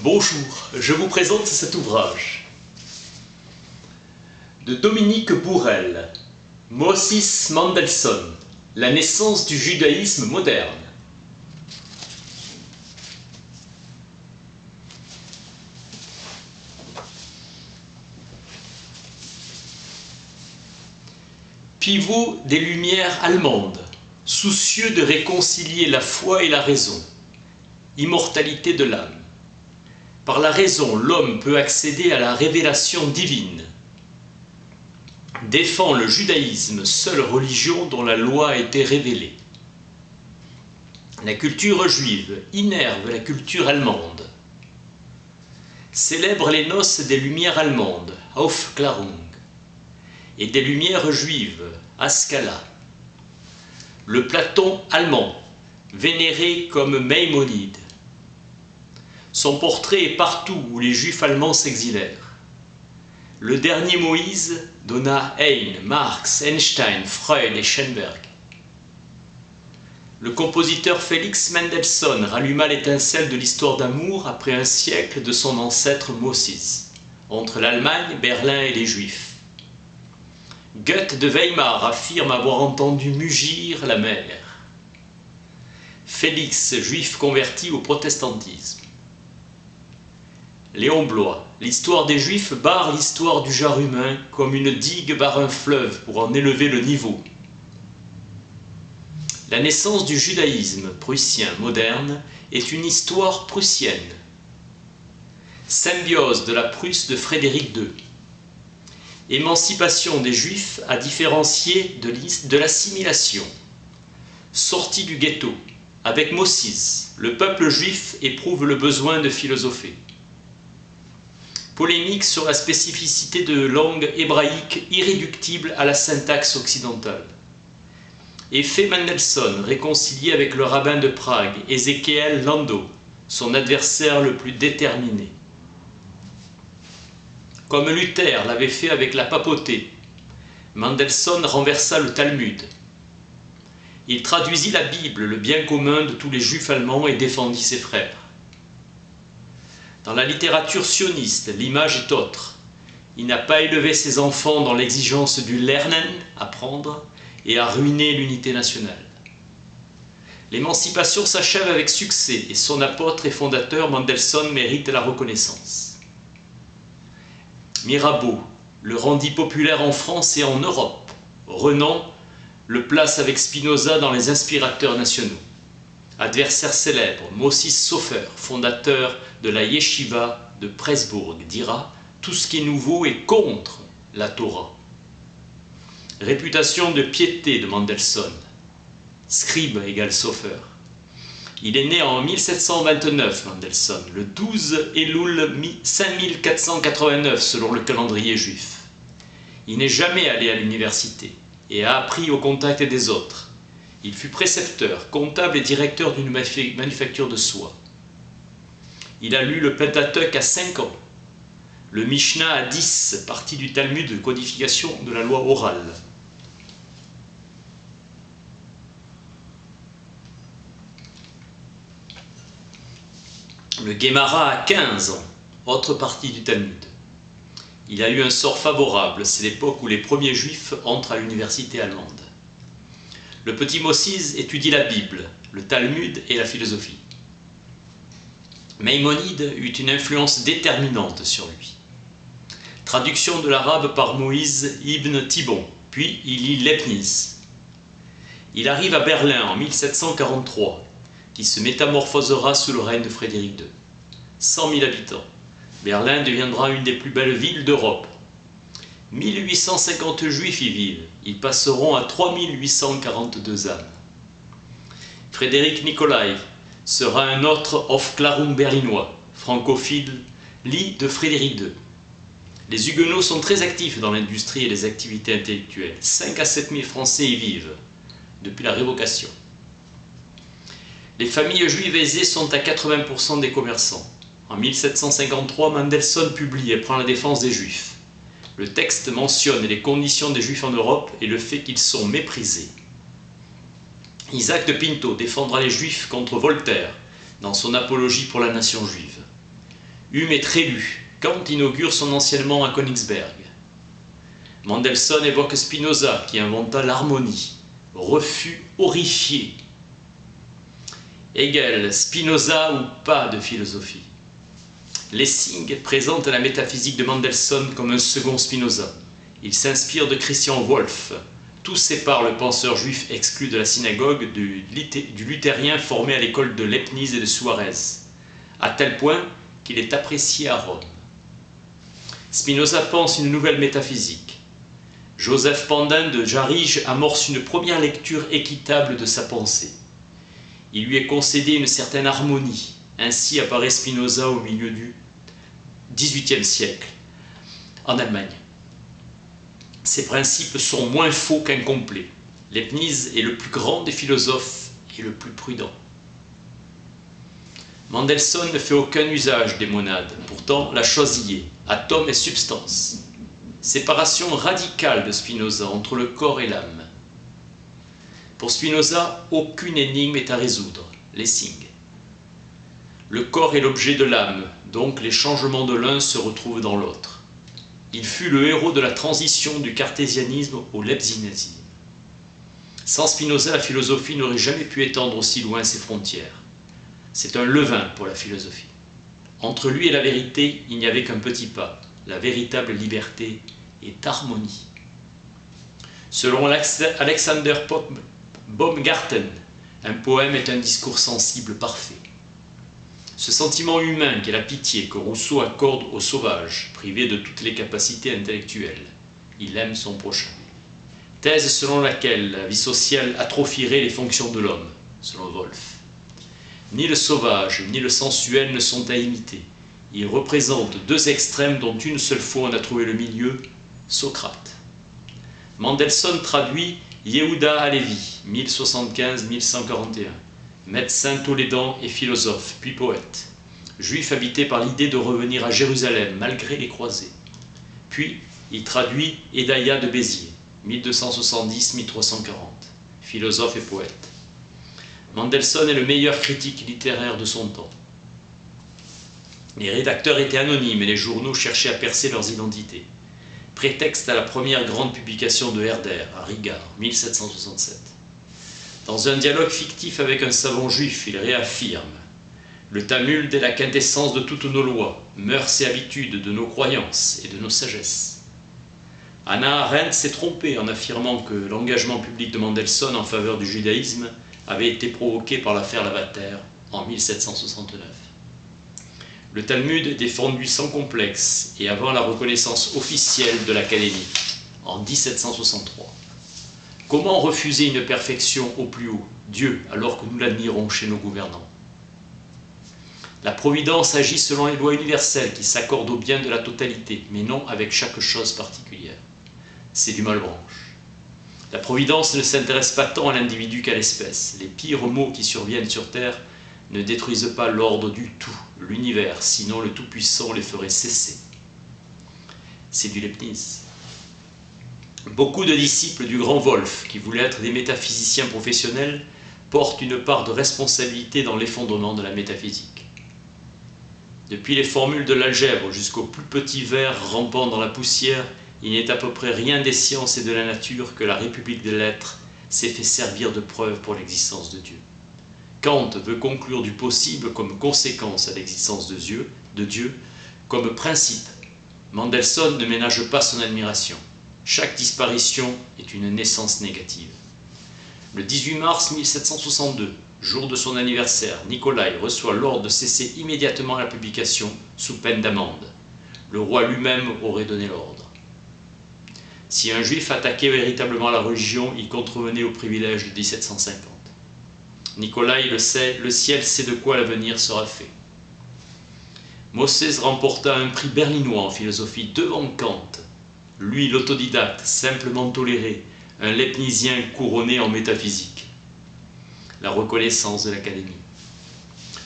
Bonjour, je vous présente cet ouvrage de Dominique Bourrel, Moses Mendelssohn, la naissance du judaïsme moderne. Pivot des Lumières allemandes, soucieux de réconcilier la foi et la raison, immortalité de l'âme. Par la raison, l'homme peut accéder à la révélation divine. Défend le judaïsme, seule religion dont la loi a été révélée. La culture juive innerve la culture allemande. Célèbre les noces des Lumières allemandes, Aufklärung, et des Lumières juives, Haskalah. Le Platon allemand, vénéré comme Maïmonide. Son portrait est partout où les Juifs allemands s'exilèrent. Le dernier Moïse donna Heine, Marx, Einstein, Freud et Schoenberg. Le compositeur Félix Mendelssohn ralluma l'étincelle de l'histoire d'amour après un siècle de son ancêtre Moses, entre l'Allemagne, Berlin et les Juifs. Goethe de Weimar affirme avoir entendu mugir la mer. Félix, juif converti au protestantisme. Léon Bloy, l'histoire des Juifs barre l'histoire du genre humain comme une digue barre un fleuve pour en élever le niveau. La naissance du judaïsme prussien moderne est une histoire prussienne. Symbiose de la Prusse de Frédéric II. Émancipation des Juifs à différencier de l'assimilation. Sortie du ghetto. Avec Moses, le peuple juif éprouve le besoin de philosopher. Polémique sur la spécificité de langue hébraïque irréductible à la syntaxe occidentale. Effet Mendelssohn réconcilié avec le rabbin de Prague, Ézéchiel Landau, son adversaire le plus déterminé. Comme Luther l'avait fait avec la papauté, Mendelssohn renversa le Talmud. Il traduisit la Bible, le bien commun de tous les juifs allemands, et défendit ses frères. Dans la littérature sioniste, l'image est autre. Il n'a pas élevé ses enfants dans l'exigence du Lernen, apprendre, et a ruiné l'unité nationale. L'émancipation s'achève avec succès, et son apôtre et fondateur Mendelssohn mérite la reconnaissance. Mirabeau le rendit populaire en France et en Europe. Renan le place avec Spinoza dans les inspirateurs nationaux. Adversaire célèbre, Moses Sofer, fondateur de la Yeshiva de Presbourg, dira « Tout ce qui est nouveau est contre la Torah ». Réputation de piété de Mendelssohn. Scribe égale Sofer. Il est né en 1729, Mendelssohn, le 12 Elul 5489 selon le calendrier juif. Il n'est jamais allé à l'université et a appris au contact des autres. Il fut précepteur, comptable et directeur d'une manufacture de soie. Il a lu le Pentateuque à 5 ans, le Mishnah à 10, partie du Talmud de codification de la loi orale. Le Guémara à 15 ans, autre partie du Talmud. Il a eu un sort favorable, c'est l'époque où les premiers juifs entrent à l'université allemande. Le petit Moses étudie la Bible, le Talmud et la philosophie. Maïmonide eut une influence déterminante sur lui. Traduction de l'arabe par Moïse ibn Thibon, puis il lit Leibniz. Il arrive à Berlin en 1743, qui se métamorphosera sous le règne de Frédéric II. 100 000 habitants. Berlin deviendra une des plus belles villes d'Europe. 1850 juifs y vivent. Ils passeront à 3842 âmes. Frédéric Nicolai sera un autre Aufklärung berlinois, francophile, lit de Frédéric II. Les Huguenots sont très actifs dans l'industrie et les activités intellectuelles. 5 à 7 000 Français y vivent, depuis la Révocation. Les familles juives aisées sont à 80% des commerçants. En 1753, Mendelssohn publie et prend la défense des Juifs. Le texte mentionne les conditions des Juifs en Europe et le fait qu'ils sont méprisés. Isaac de Pinto défendra les Juifs contre Voltaire dans son apologie pour la nation juive. Hume est très lu. Kant inaugure son enseignement à Königsberg. Mendelssohn évoque Spinoza qui inventa l'harmonie. Refus horrifié. Hegel, Spinoza ou pas de philosophie. Lessing présente la métaphysique de Mendelssohn comme un second Spinoza. Il s'inspire de Christian Wolff. Tout sépare le penseur juif exclu de la synagogue du luthérien formé à l'école de Leibniz et de Suarez, à tel point qu'il est apprécié à Rome. Spinoza pense une nouvelle métaphysique. Joseph Pandin de Jarige amorce une première lecture équitable de sa pensée. Il lui est concédé une certaine harmonie. Ainsi apparaît Spinoza au milieu du XVIIIe siècle, en Allemagne. Ses principes sont moins faux qu'incomplets. Leibniz est le plus grand des philosophes et le plus prudent. Mendelssohn ne fait aucun usage des monades, pourtant la chose y est, atome et substance. Séparation radicale de Spinoza entre le corps et l'âme. Pour Spinoza, aucune énigme est à résoudre. Lessing. Le corps est l'objet de l'âme, donc les changements de l'un se retrouvent dans l'autre. Il fut le héros de la transition du cartésianisme au leibnizianisme. Sans Spinoza, la philosophie n'aurait jamais pu étendre aussi loin ses frontières. C'est un levain pour la philosophie. Entre lui et la vérité, il n'y avait qu'un petit pas. La véritable liberté est harmonie. Selon Alexander Baumgarten, un poème est un discours sensible parfait. Ce sentiment humain qu'est la pitié que Rousseau accorde au sauvage, privé de toutes les capacités intellectuelles. Il aime son prochain. Thèse selon laquelle la vie sociale atrophierait les fonctions de l'homme, selon Wolff. Ni le sauvage ni le sensuel ne sont à imiter. Ils représentent deux extrêmes dont une seule fois on a trouvé le milieu, Socrate. Mendelssohn traduit Yehuda Halevi, 1075-1141, médecin tolédan et philosophe, puis poète, juif habité par l'idée de revenir à Jérusalem malgré les croisés. Puis il traduit Hédaïa de Béziers, 1270-1340, philosophe et poète. Mendelssohn est le meilleur critique littéraire de son temps. Les rédacteurs étaient anonymes et les journaux cherchaient à percer leurs identités. Prétexte à la première grande publication de Herder, à Riga, 1767. Dans un dialogue fictif avec un savant juif, il réaffirme « Le Talmud est la quintessence de toutes nos lois, mœurs et habitudes, de nos croyances et de nos sagesses. » Hannah Arendt s'est trompée en affirmant que l'engagement public de Mendelssohn en faveur du judaïsme avait été provoqué par l'affaire Lavater en 1769. Le Talmud est défendu sans complexe et avant la reconnaissance officielle de l'Académie, en 1763. Comment refuser une perfection au plus haut, Dieu, alors que nous l'admirons chez nos gouvernants? La Providence agit selon les lois universelles qui s'accordent au bien de la totalité, mais non avec chaque chose particulière. C'est du Malebranche. La Providence ne s'intéresse pas tant à l'individu qu'à l'espèce. Les pires maux qui surviennent sur Terre ne détruisent pas l'ordre du tout, l'univers, sinon le Tout-Puissant les ferait cesser. C'est du Leibniz. Beaucoup de disciples du grand Wolff, qui voulaient être des métaphysiciens professionnels, portent une part de responsabilité dans l'effondrement de la métaphysique. Depuis les formules de l'algèbre jusqu'aux plus petits vers rampant dans la poussière, il n'est à peu près rien des sciences et de la nature que la République des lettres s'est fait servir de preuve pour l'existence de Dieu. Kant veut conclure du possible comme conséquence à l'existence de Dieu, comme principe. Mendelssohn ne ménage pas son admiration. Chaque disparition est une naissance négative. Le 18 mars 1762, jour de son anniversaire, Nicolai reçoit l'ordre de cesser immédiatement la publication sous peine d'amende. Le roi lui-même aurait donné l'ordre. Si un juif attaquait véritablement la religion, il contrevenait au privilège de 1750. Nicolai le sait, le ciel sait de quoi l'avenir sera fait. Moses remporta un prix berlinois en philosophie devant Kant. Lui, l'autodidacte, simplement toléré, un leibnizien couronné en métaphysique. La reconnaissance de l'Académie.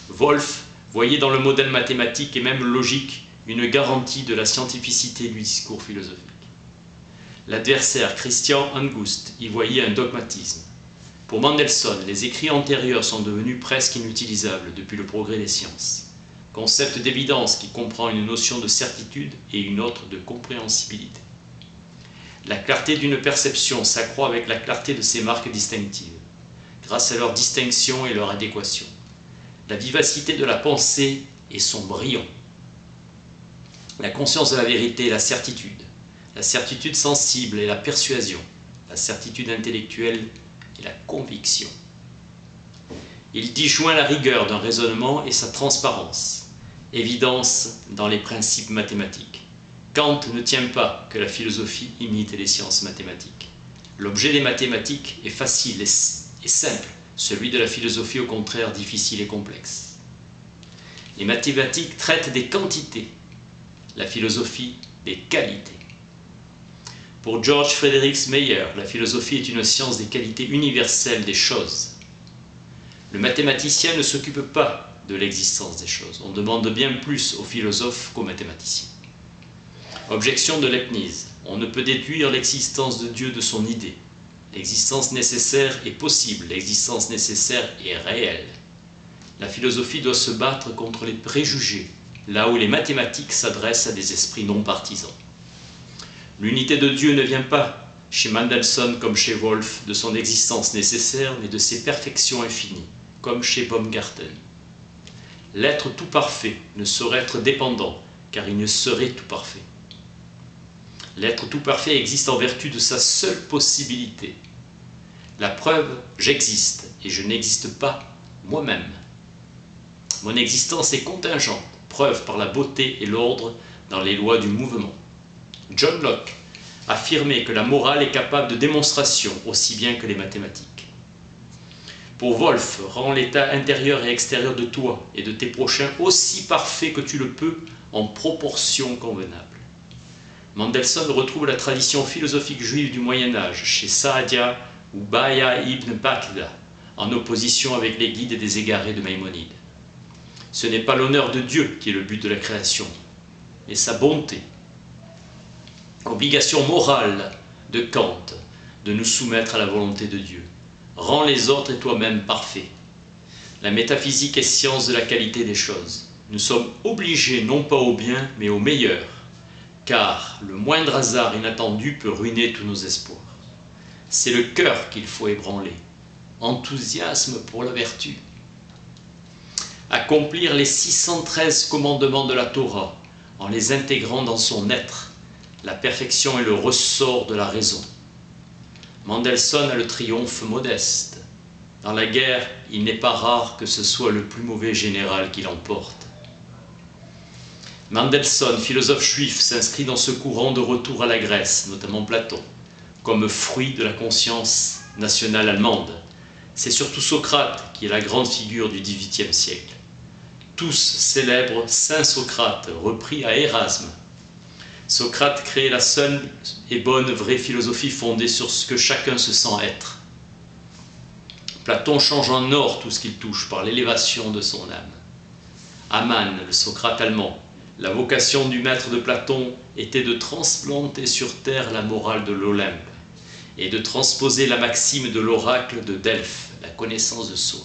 Wolff voyait dans le modèle mathématique et même logique une garantie de la scientificité du discours philosophique. L'adversaire Christian Angust y voyait un dogmatisme. Pour Mendelssohn, les écrits antérieurs sont devenus presque inutilisables depuis le progrès des sciences. concept d'évidence qui comprend une notion de certitude et une autre de compréhensibilité. La clarté d'une perception s'accroît avec la clarté de ses marques distinctives, grâce à leur distinction et leur adéquation. La vivacité de la pensée est son brillant. La conscience de la vérité est la certitude sensible est la persuasion, la certitude intellectuelle est la conviction. Il disjoint la rigueur d'un raisonnement et sa transparence, évidence dans les principes mathématiques. Kant ne tient pas que la philosophie imite les sciences mathématiques. L'objet des mathématiques est facile et simple, celui de la philosophie au contraire difficile et complexe. Les mathématiques traitent des quantités, la philosophie des qualités. Pour George Friedrich Meyer, la philosophie est une science des qualités universelles des choses. Le mathématicien ne s'occupe pas de l'existence des choses. On demande bien plus aux philosophes qu'aux mathématiciens. Objection de Leibniz. On ne peut déduire l'existence de Dieu de son idée. L'existence nécessaire est possible, l'existence nécessaire est réelle. La philosophie doit se battre contre les préjugés, là où les mathématiques s'adressent à des esprits non partisans. L'unité de Dieu ne vient pas, chez Mendelssohn comme chez Wolff, de son existence nécessaire, mais de ses perfections infinies, comme chez Baumgarten. L'être tout parfait ne saurait être dépendant, car il ne serait tout parfait. L'être tout parfait existe en vertu de sa seule possibilité. La preuve, j'existe, et je n'existe pas moi-même. Mon existence est contingente, preuve par la beauté et l'ordre dans les lois du mouvement. John Locke affirmait que la morale est capable de démonstration aussi bien que les mathématiques. Pour Wolff, rends l'état intérieur et extérieur de toi et de tes prochains aussi parfait que tu le peux en proportion convenable. Mendelssohn retrouve la tradition philosophique juive du Moyen-Âge chez Saadia ou Bahya ibn Bakda, en opposition avec les guides des égarés de Maïmonide. Ce n'est pas l'honneur de Dieu qui est le but de la création, mais sa bonté. Obligation morale de Kant de nous soumettre à la volonté de Dieu. Rends les autres et toi-même parfaits. La métaphysique est science de la qualité des choses. Nous sommes obligés non pas au bien, mais au meilleur, car le moindre hasard inattendu peut ruiner tous nos espoirs. C'est le cœur qu'il faut ébranler. Enthousiasme pour la vertu. Accomplir les 613 commandements de la Torah en les intégrant dans son être. La perfection est le ressort de la raison. Mendelssohn a le triomphe modeste. Dans la guerre, il n'est pas rare que ce soit le plus mauvais général qui l'emporte. Mendelssohn, philosophe juif, s'inscrit dans ce courant de retour à la Grèce, notamment Platon, comme fruit de la conscience nationale allemande. C'est surtout Socrate qui est la grande figure du XVIIIe siècle. Tous célèbrent Saint Socrate, repris à Érasme. Socrate crée la seule et bonne vraie philosophie fondée sur ce que chacun se sent être. Platon change en or tout ce qu'il touche par l'élévation de son âme. Hamann, le Socrate allemand, la vocation du maître de Platon était de transplanter sur terre la morale de l'Olympe et de transposer la maxime de l'oracle de Delphes, la connaissance de soi.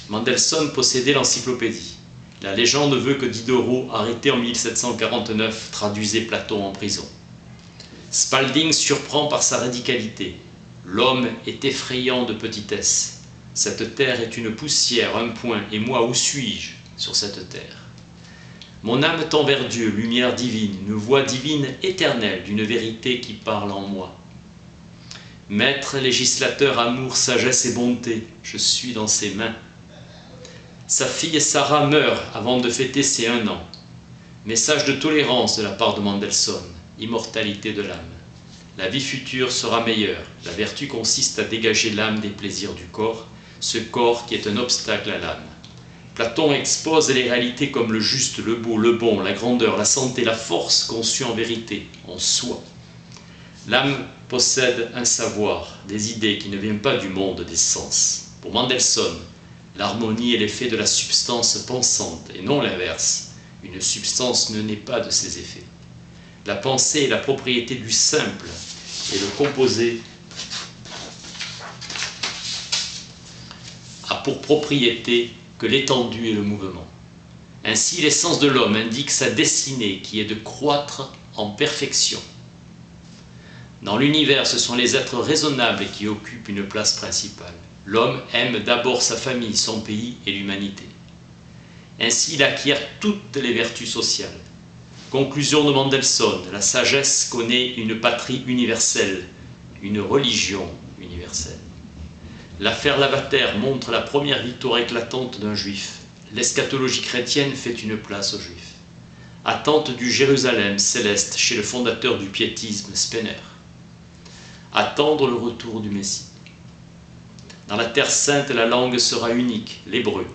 Mendelssohn possédait l'encyclopédie. La légende veut que Diderot, arrêté en 1749, traduisait Platon en prison. Spalding surprend par sa radicalité. L'homme est effrayant de petitesse. Cette terre est une poussière, un point, et moi, où suis-je sur cette terre? Mon âme tend vers Dieu, lumière divine, une voix divine éternelle d'une vérité qui parle en moi. Maître, législateur, amour, sagesse et bonté, je suis dans ses mains. Sa fille Sarah meurt avant de fêter ses 1 an. Message de tolérance de la part de Mendelssohn, immortalité de l'âme. La vie future sera meilleure. La vertu consiste à dégager l'âme des plaisirs du corps, ce corps qui est un obstacle à l'âme. Platon expose les réalités comme le juste, le beau, le bon, la grandeur, la santé, la force conçue en vérité, en soi. L'âme possède un savoir, des idées qui ne viennent pas du monde des sens. Pour Mendelssohn, l'harmonie est l'effet de la substance pensante et non l'inverse. Une substance ne naît pas de ses effets. La pensée est la propriété du simple et le composé a pour propriété que l'étendue et le mouvement. Ainsi, l'essence de l'homme indique sa destinée qui est de croître en perfection. Dans l'univers, ce sont les êtres raisonnables qui occupent une place principale. L'homme aime d'abord sa famille, son pays et l'humanité. Ainsi, il acquiert toutes les vertus sociales. Conclusion de Mendelssohn, la sagesse connaît une patrie universelle, une religion universelle. L'affaire Lavater montre la première victoire éclatante d'un juif. L'eschatologie chrétienne fait une place aux juifs. Attente du Jérusalem céleste chez le fondateur du piétisme, Spener. Attendre le retour du Messie. Dans la Terre sainte, la langue sera unique, l'hébreu.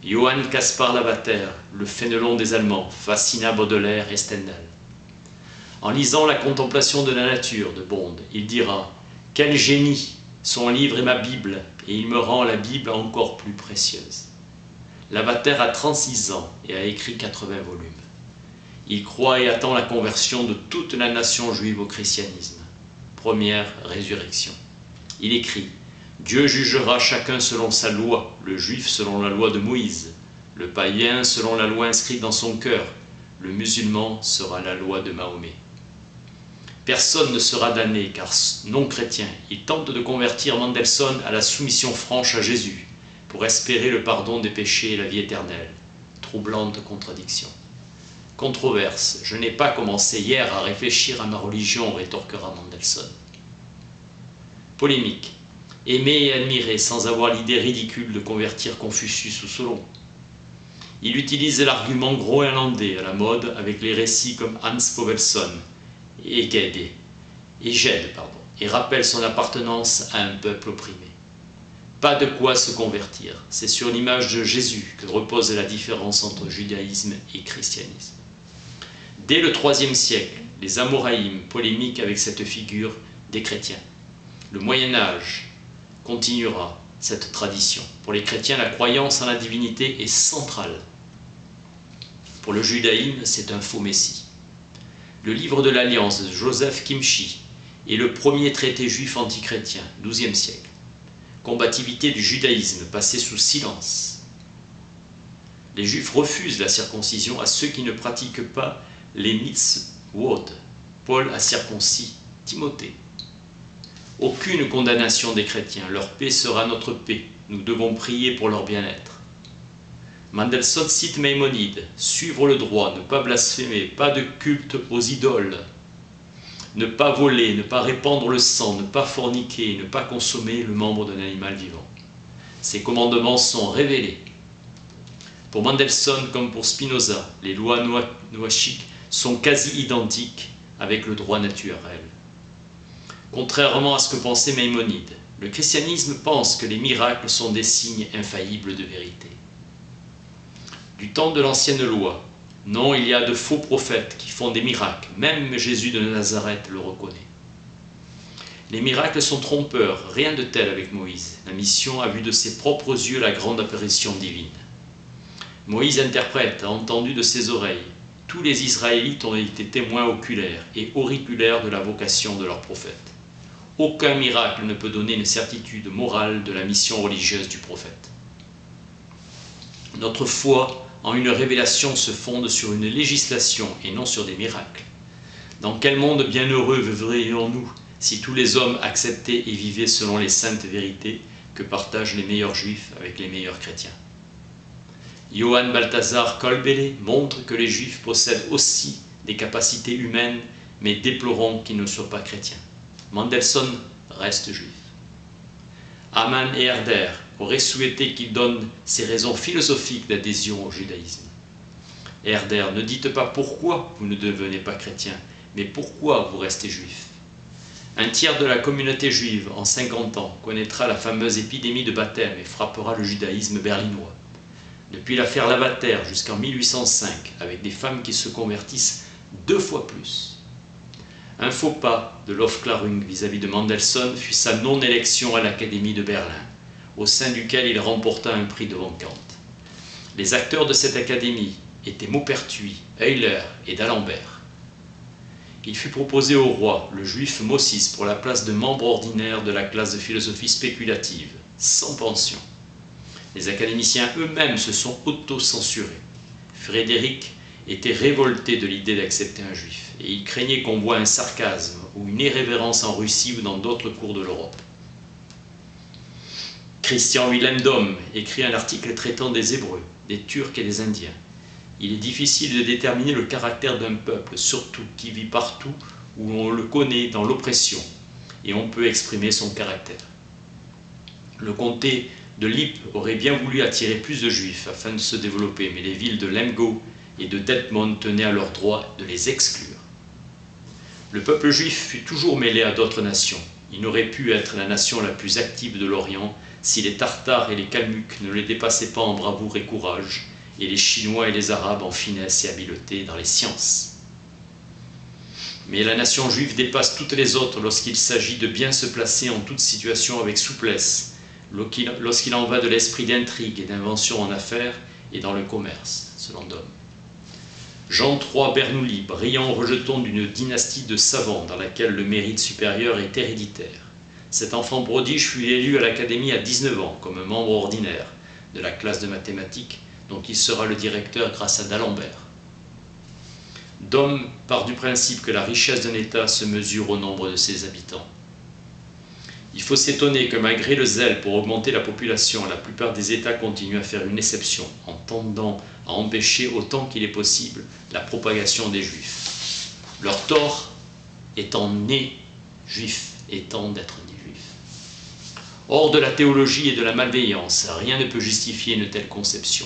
Johann Caspar Lavater, le Fénelon des Allemands, fascina Baudelaire et Stendhal. En lisant La contemplation de la nature de Bond, il dira « Quel génie! Son livre est ma Bible, et il me rend la Bible encore plus précieuse. » Lavater a 36 ans et a écrit 80 volumes. Il croit et attend la conversion de toute la nation juive au christianisme. Première résurrection. Il écrit « Dieu jugera chacun selon sa loi, le juif selon la loi de Moïse, le païen selon la loi inscrite dans son cœur, le musulman sera la loi de Mahomet. » Personne ne sera damné car non chrétien, il tente de convertir Mendelssohn à la soumission franche à Jésus pour espérer le pardon des péchés et la vie éternelle. Troublante contradiction. Controverse, je n'ai pas commencé hier à réfléchir à ma religion, rétorquera Mendelssohn. Polémique. Aimer et admirer sans avoir l'idée ridicule de convertir Confucius ou Solon. Il utilise l'argument groenlandais à la mode avec les récits comme Hans Povelson et Gede, et rappelle son appartenance à un peuple opprimé. Pas de quoi se convertir, c'est sur l'image de Jésus que repose la différence entre judaïsme et christianisme. Dès le IIIe siècle, les Amoraïm polémiquent avec cette figure des chrétiens. Le Moyen-Âge continuera cette tradition. Pour les chrétiens, la croyance en la divinité est centrale. Pour le judaïsme, c'est un faux messie. Le livre de l'Alliance de Joseph Kimchi est le premier traité juif antichrétien, XIIe siècle. Combativité du judaïsme passé sous silence. Les juifs refusent la circoncision à ceux qui ne pratiquent pas les mitzvot. Paul a circoncis Timothée. Aucune condamnation des chrétiens, leur paix sera notre paix, nous devons prier pour leur bien-être. Mendelssohn cite Maïmonide, suivre le droit, ne pas blasphémer, pas de culte aux idoles, ne pas voler, ne pas répandre le sang, ne pas forniquer, ne pas consommer le membre d'un animal vivant. Ces commandements sont révélés. Pour Mendelssohn comme pour Spinoza, les lois noachiques sont quasi identiques avec le droit naturel. Contrairement à ce que pensait Maïmonide, le christianisme pense que les miracles sont des signes infaillibles de vérité. Du temps de l'ancienne loi, non, il y a de faux prophètes qui font des miracles, même Jésus de Nazareth le reconnaît. Les miracles sont trompeurs, rien de tel avec Moïse. La mission a vu de ses propres yeux la grande apparition divine. Moïse interprète, a entendu de ses oreilles. Tous les Israélites ont été témoins oculaires et auriculaires de la vocation de leur prophète. Aucun miracle ne peut donner une certitude morale de la mission religieuse du prophète. Notre foi en une révélation se fonde sur une législation et non sur des miracles. Dans quel monde bienheureux vivrions-nous si tous les hommes acceptaient et vivaient selon les saintes vérités que partagent les meilleurs juifs avec les meilleurs chrétiens? Johann Balthasar Kolbele montre que les juifs possèdent aussi des capacités humaines, mais déplorons qu'ils ne soient pas chrétiens. Mendelssohn reste juif. Hamann et Herder auraient souhaité qu'il donne ses raisons philosophiques d'adhésion au judaïsme. Herder, ne dites pas pourquoi vous ne devenez pas chrétien, mais pourquoi vous restez juif. Un tiers de la communauté juive en 50 ans connaîtra la fameuse épidémie de baptême et frappera le judaïsme berlinois. Depuis l'affaire Lavater jusqu'en 1805, avec des femmes qui se convertissent 2 fois plus. Un faux pas de Lofglarung vis-à-vis de Mendelssohn fut sa non-élection à l'Académie de Berlin, au sein duquel il remporta un prix devant Kant. Les acteurs de cette académie étaient Maupertuis, Euler et d'Alembert. Il fut proposé au roi, le juif Mossis, pour la place de membre ordinaire de la classe de philosophie spéculative, sans pension. Les académiciens eux-mêmes se sont auto-censurés. Frédéric était révolté de l'idée d'accepter un juif, et il craignait qu'on voie un sarcasme ou une irrévérence en Russie ou dans d'autres cours de l'Europe. Christian Wilhelm Dohm écrit un article traitant des Hébreux, des Turcs et des Indiens. Il est difficile de déterminer le caractère d'un peuple, surtout qui vit partout où on le connaît dans l'oppression, et on peut exprimer son caractère. Le comté de Lippe aurait bien voulu attirer plus de juifs afin de se développer, mais les villes de Lemgo et de Detmold tenaient à leur droit de les exclure. Le peuple juif fut toujours mêlé à d'autres nations. Il n'aurait pu être la nation la plus active de l'Orient si les Tartares et les Kalmuks ne les dépassaient pas en bravoure et courage, et les Chinois et les Arabes en finesse et habileté dans les sciences. Mais la nation juive dépasse toutes les autres lorsqu'il s'agit de bien se placer en toute situation avec souplesse, lorsqu'il en va de l'esprit d'intrigue et d'invention en affaires et dans le commerce, selon Dohm. Jean III Bernoulli, brillant rejeton d'une dynastie de savants dans laquelle le mérite supérieur est héréditaire. Cet enfant prodige fut élu à l'Académie à 19 ans comme membre ordinaire de la classe de mathématiques dont il sera le directeur grâce à d'Alembert. Dohm part du principe que la richesse d'un État se mesure au nombre de ses habitants. Il faut s'étonner que malgré le zèle pour augmenter la population, la plupart des États continuent à faire une exception en tendant à empêcher autant qu'il est possible la propagation des Juifs. Leur tort étant né juif, étant d'être né juif. Hors de la théologie et de la malveillance, rien ne peut justifier une telle conception.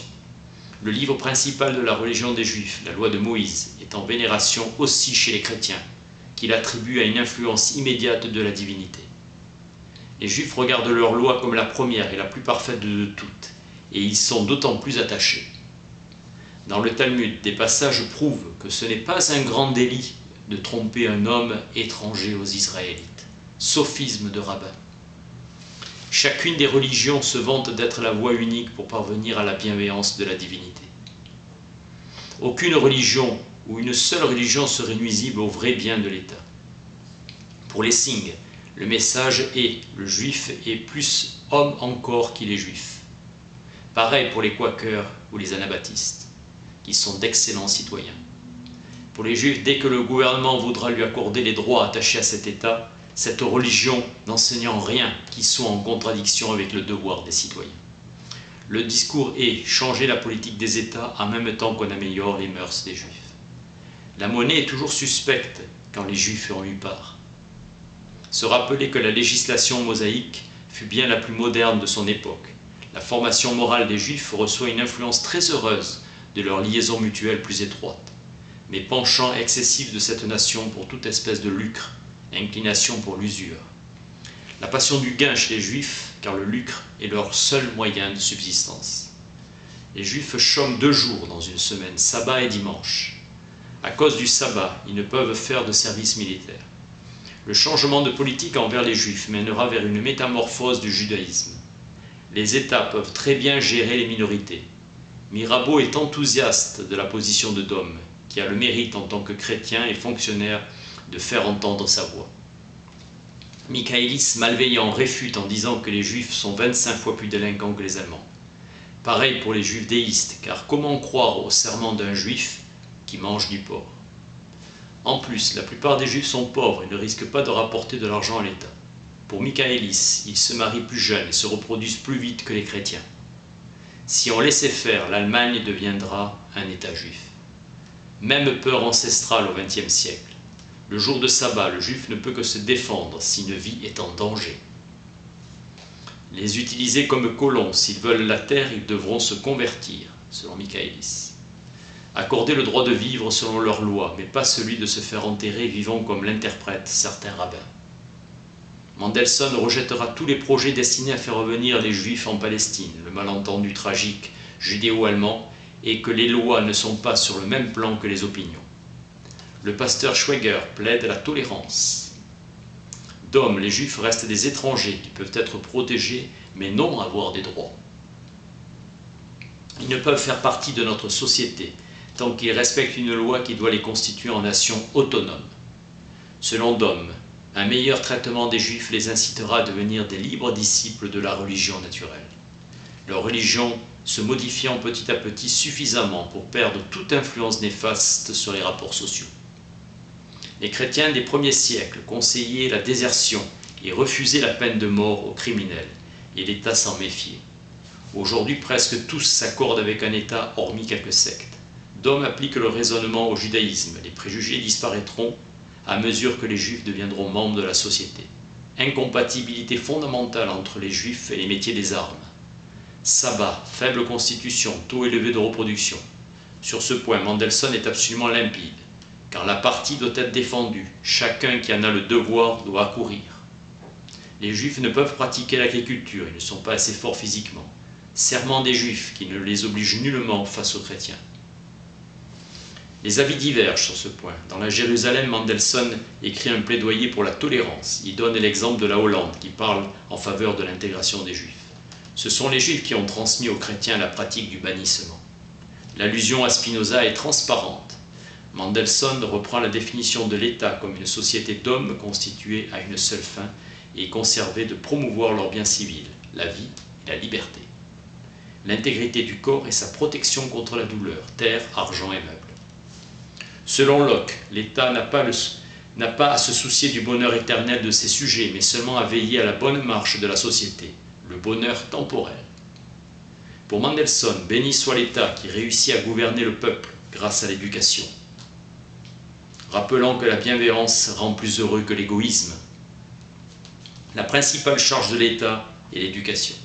Le livre principal de la religion des Juifs, la loi de Moïse, est en vénération aussi chez les chrétiens, qui l'attribuent à une influence immédiate de la divinité. Les Juifs regardent leur loi comme la première et la plus parfaite de toutes, et ils sont d'autant plus attachés. Dans le Talmud, des passages prouvent que ce n'est pas un grand délit de tromper un homme étranger aux Israélites. Sophisme de rabbin. Chacune des religions se vante d'être la voie unique pour parvenir à la bienveillance de la divinité. Aucune religion ou une seule religion serait nuisible au vrai bien de l'État. Pour les Singh, le message est « le juif est plus homme encore qu'il est juif ». Pareil pour les Quakers ou les Anabaptistes, qui sont d'excellents citoyens. Pour les Juifs, dès que le gouvernement voudra lui accorder les droits attachés à cet État, cette religion n'enseignant rien qui soit en contradiction avec le devoir des citoyens. Le discours est « changer la politique des États en même temps qu'on améliore les mœurs des Juifs ». La monnaie est toujours suspecte quand les Juifs ont eu part. Se rappeler que la législation mosaïque fut bien la plus moderne de son époque. La formation morale des Juifs reçoit une influence très heureuse de leur liaison mutuelle plus étroite, mais penchant excessif de cette nation pour toute espèce de lucre, inclination pour l'usure. La passion du gain chez les Juifs, car le lucre est leur seul moyen de subsistance. Les Juifs chôment 2 jours dans une semaine, sabbat et dimanche. À cause du sabbat, ils ne peuvent faire de service militaire. Le changement de politique envers les Juifs mènera vers une métamorphose du judaïsme. Les États peuvent très bien gérer les minorités. Mirabeau est enthousiaste de la position de Dohm, qui a le mérite en tant que chrétien et fonctionnaire de faire entendre sa voix. Michaelis, malveillant, réfute en disant que les Juifs sont 25 fois plus délinquants que les Allemands. Pareil pour les Juifs déistes, car comment croire au serment d'un Juif qui mange du porc? En plus, la plupart des Juifs sont pauvres et ne risquent pas de rapporter de l'argent à l'État. Pour Michaelis, ils se marient plus jeunes et se reproduisent plus vite que les chrétiens. Si on laissait faire, l'Allemagne deviendra un État juif. Même peur ancestrale au XXe siècle. Le jour de sabbat, le juif ne peut que se défendre si une vie est en danger. Les utiliser comme colons, s'ils veulent la terre, ils devront se convertir, selon Michaelis. Accorder le droit de vivre selon leurs lois, mais pas celui de se faire enterrer vivant comme l'interprètent certains rabbins. Mendelssohn rejettera tous les projets destinés à faire revenir les Juifs en Palestine, le malentendu tragique judéo-allemand, et que les lois ne sont pas sur le même plan que les opinions. Le pasteur Schweger plaide la tolérance. Dohm, les Juifs restent des étrangers qui peuvent être protégés, mais non avoir des droits. Ils ne peuvent faire partie de notre société, tant qu'ils respectent une loi qui doit les constituer en nation autonome. Selon Dohm, un meilleur traitement des Juifs les incitera à devenir des libres disciples de la religion naturelle. Leur religion se modifiant petit à petit suffisamment pour perdre toute influence néfaste sur les rapports sociaux. Les chrétiens des premiers siècles conseillaient la désertion et refusaient la peine de mort aux criminels, et l'État s'en méfiait. Aujourd'hui, presque tous s'accordent avec un État, hormis quelques sectes. D'hommes appliquent le raisonnement au judaïsme. Les préjugés disparaîtront à mesure que les juifs deviendront membres de la société. Incompatibilité fondamentale entre les juifs et les métiers des armes. Sabbat, faible constitution, taux élevé de reproduction. Sur ce point, Mendelssohn est absolument limpide, car la partie doit être défendue. Chacun qui en a le devoir doit accourir. Les juifs ne peuvent pratiquer l'agriculture, ils ne sont pas assez forts physiquement. Serment des juifs qui ne les oblige nullement face aux chrétiens. Les avis divergent sur ce point. Dans la Jérusalem, Mendelssohn écrit un plaidoyer pour la tolérance. Il donne l'exemple de la Hollande qui parle en faveur de l'intégration des juifs. Ce sont les juifs qui ont transmis aux chrétiens la pratique du bannissement. L'allusion à Spinoza est transparente. Mendelssohn reprend la définition de l'État comme une société d'hommes constituée à une seule fin et conservée de promouvoir leurs biens civils, la vie et la liberté. L'intégrité du corps et sa protection contre la douleur, terre, argent et meubles. Selon Locke, l'État n'a pas à se soucier du bonheur éternel de ses sujets, mais seulement à veiller à la bonne marche de la société, le bonheur temporel. Pour Mendelssohn, béni soit l'État qui réussit à gouverner le peuple grâce à l'éducation. Rappelant que la bienveillance rend plus heureux que l'égoïsme. La principale charge de l'État est l'éducation.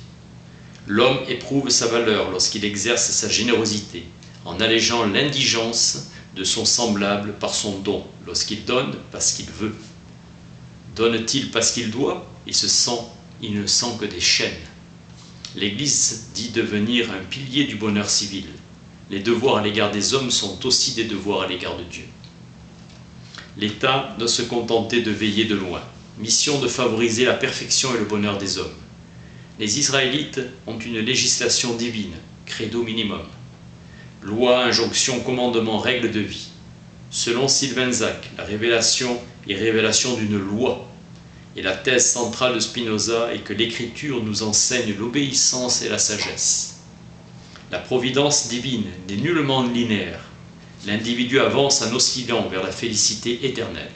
L'homme éprouve sa valeur lorsqu'il exerce sa générosité, en allégeant l'indigence de son semblable par son don, lorsqu'il donne parce qu'il veut. Donne-t-il parce qu'il doit, il ne sent que des chaînes. L'Église dit devenir un pilier du bonheur civil. Les devoirs à l'égard des hommes sont aussi des devoirs à l'égard de Dieu. L'État doit se contenter de veiller de loin. Mission de favoriser la perfection et le bonheur des hommes. Les Israélites ont une législation divine, credo minimum. Loi, injonction, commandement, règle de vie. Selon Sylvain Zach, la révélation est révélation d'une loi. Et la thèse centrale de Spinoza est que l'Écriture nous enseigne l'obéissance et la sagesse. La providence divine n'est nullement linéaire. L'individu avance en oscillant vers la félicité éternelle.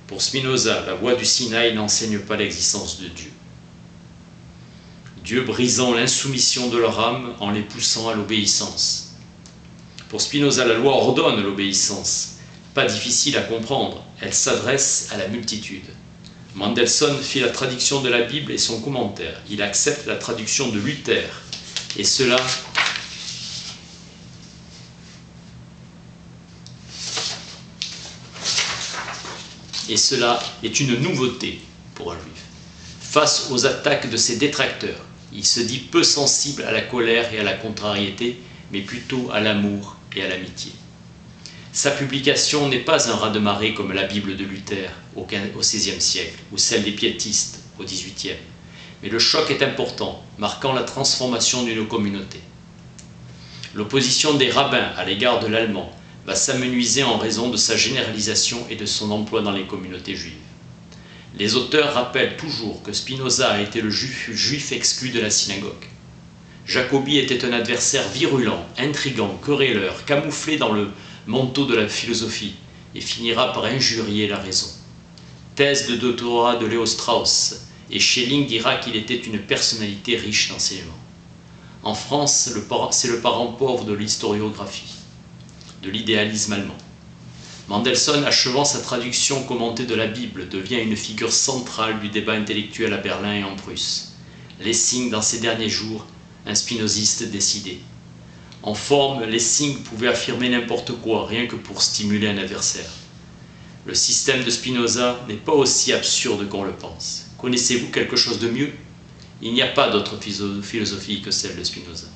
Pour Spinoza, la voie du Sinaï n'enseigne pas l'existence de Dieu. Dieu brisant l'insoumission de leur âme en les poussant à l'obéissance. Pour Spinoza, la loi ordonne l'obéissance. Pas difficile à comprendre, elle s'adresse à la multitude. Mendelssohn fit la traduction de la Bible et son commentaire. Il accepte la traduction de Luther. Et cela est une nouveauté pour un juif. Face aux attaques de ses détracteurs, il se dit peu sensible à la colère et à la contrariété, mais plutôt à l'amour et à l'amitié. Sa publication n'est pas un raz-de-marée comme la Bible de Luther au XVIe siècle ou celle des piétistes au XVIIIe, mais le choc est important, marquant la transformation d'une communauté. L'opposition des rabbins à l'égard de l'allemand va s'amenuiser en raison de sa généralisation et de son emploi dans les communautés juives. Les auteurs rappellent toujours que Spinoza a été le juif exclu de la synagogue. Jacobi était un adversaire virulent, intrigant, querelleur, camouflé dans le manteau de la philosophie, et finira par injurier la raison. Thèse de doctorat de Léo Strauss, et Schelling dira qu'il était une personnalité riche d'enseignement. En France, c'est le parent pauvre de l'historiographie, de l'idéalisme allemand. Mendelssohn, achevant sa traduction commentée de la Bible, devient une figure centrale du débat intellectuel à Berlin et en Prusse. Lessing, dans ses derniers jours, un spinoziste décidé. En forme, Lessing pouvait affirmer n'importe quoi, rien que pour stimuler un adversaire. Le système de Spinoza n'est pas aussi absurde qu'on le pense. Connaissez-vous quelque chose de mieux? Il n'y a pas d'autre philosophie que celle de Spinoza.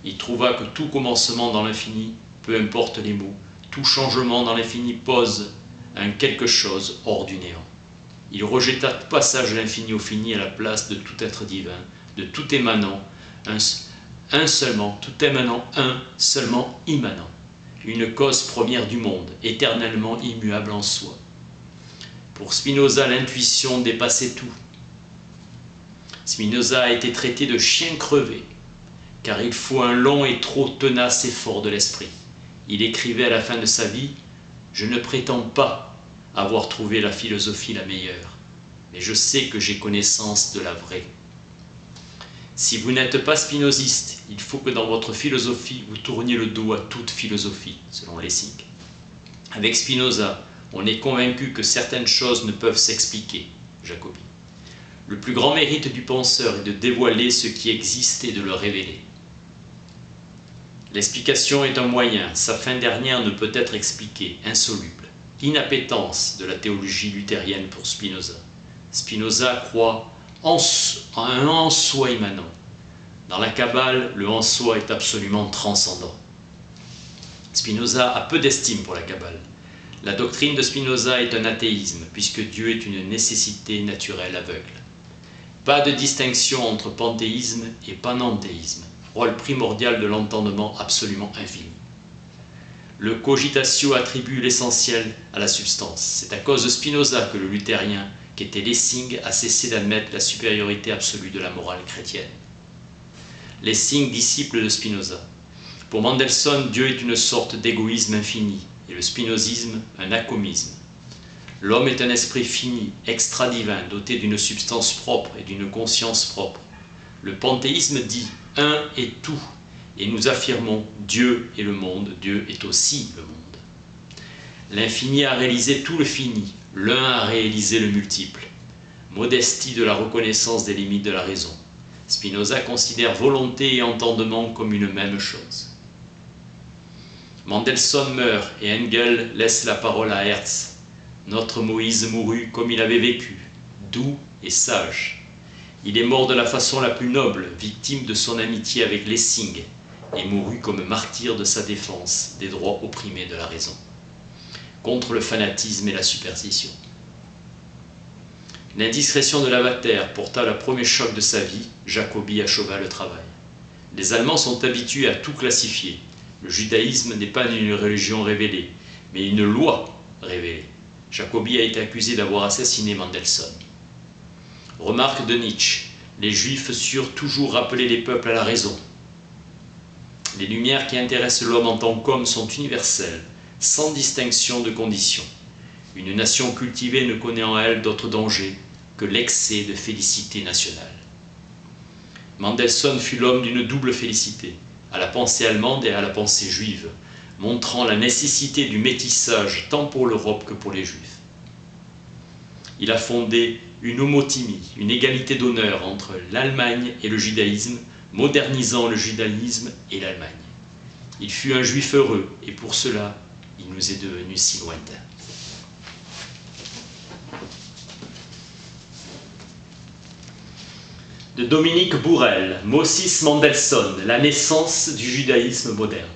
Il trouva que tout commencement dans l'infini, peu importe les mots, tout changement dans l'infini pose un quelque chose hors du néant. Il rejeta tout passage de l'infini au fini à la place de tout être divin, de tout émanant, un seulement, tout émanant, un seulement immanent, une cause première du monde, éternellement immuable en soi. Pour Spinoza, l'intuition dépassait tout. Spinoza a été traité de chien crevé. car il faut un long et trop tenace effort de l'esprit. Il écrivait à la fin de sa vie « Je ne prétends pas avoir trouvé la philosophie la meilleure, mais je sais que j'ai connaissance de la vraie. » Si vous n'êtes pas spinoziste, il faut que dans votre philosophie, vous tourniez le dos à toute philosophie, selon Lessing. Avec Spinoza, on est convaincu que certaines choses ne peuvent s'expliquer, Jacobi. Le plus grand mérite du penseur est de dévoiler ce qui existe et de le révéler. L'explication est un moyen, sa fin dernière ne peut être expliquée, insoluble. Inappétence de la théologie luthérienne pour Spinoza. Spinoza croit en un en soi immanent. Dans la Kabbale, le en soi est absolument transcendant. Spinoza a peu d'estime pour la Kabbale. La doctrine de Spinoza est un athéisme, puisque Dieu est une nécessité naturelle aveugle. Pas de distinction entre panthéisme et panenthéisme, rôle primordial de l'entendement absolument infini. Le cogitatio attribue l'essentiel à la substance. C'est à cause de Spinoza que le luthérien, qui était Lessing, a cessé d'admettre la supériorité absolue de la morale chrétienne. Lessing, disciple de Spinoza. Pour Mendelssohn, Dieu est une sorte d'égoïsme infini, et le spinozisme un acomisme. L'homme est un esprit fini, extra-divin, doté d'une substance propre et d'une conscience propre. Le panthéisme dit « un est tout », et nous affirmons « Dieu est le monde, Dieu est aussi le monde ». L'infini a réalisé tout le fini, l'un a réalisé le multiple. Modestie de la reconnaissance des limites de la raison. Spinoza considère volonté et entendement comme une même chose. Mendelssohn meurt et Engel laisse la parole à Hertz. Notre Moïse mourut comme il avait vécu, doux et sage. Il est mort de la façon la plus noble, victime de son amitié avec Lessing, et mourut comme martyr de sa défense des droits opprimés de la raison, contre le fanatisme et la superstition. L'indiscrétion de Lavater porta le premier choc de sa vie, Jacobi acheva le travail. Les Allemands sont habitués à tout classifier. Le judaïsme n'est pas une religion révélée, mais une loi révélée. Jacobi a été accusé d'avoir assassiné Mendelssohn. Remarque de Nietzsche, les Juifs surent toujours rappeler les peuples à la raison. Les lumières qui intéressent l'homme en tant qu'homme sont universelles, sans distinction de conditions. Une nation cultivée ne connaît en elle d'autre danger que l'excès de félicité nationale. Mendelssohn fut l'homme d'une double félicité, à la pensée allemande et à la pensée juive, montrant la nécessité du métissage tant pour l'Europe que pour les Juifs. Il a fondé une homotimie, une égalité d'honneur entre l'Allemagne et le judaïsme, modernisant le judaïsme et l'Allemagne. Il fut un juif heureux, et pour cela, il nous est devenu si lointain. De Dominique Bourrel, Moses Mendelssohn, la naissance du judaïsme moderne.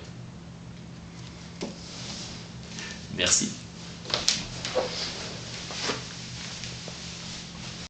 Merci.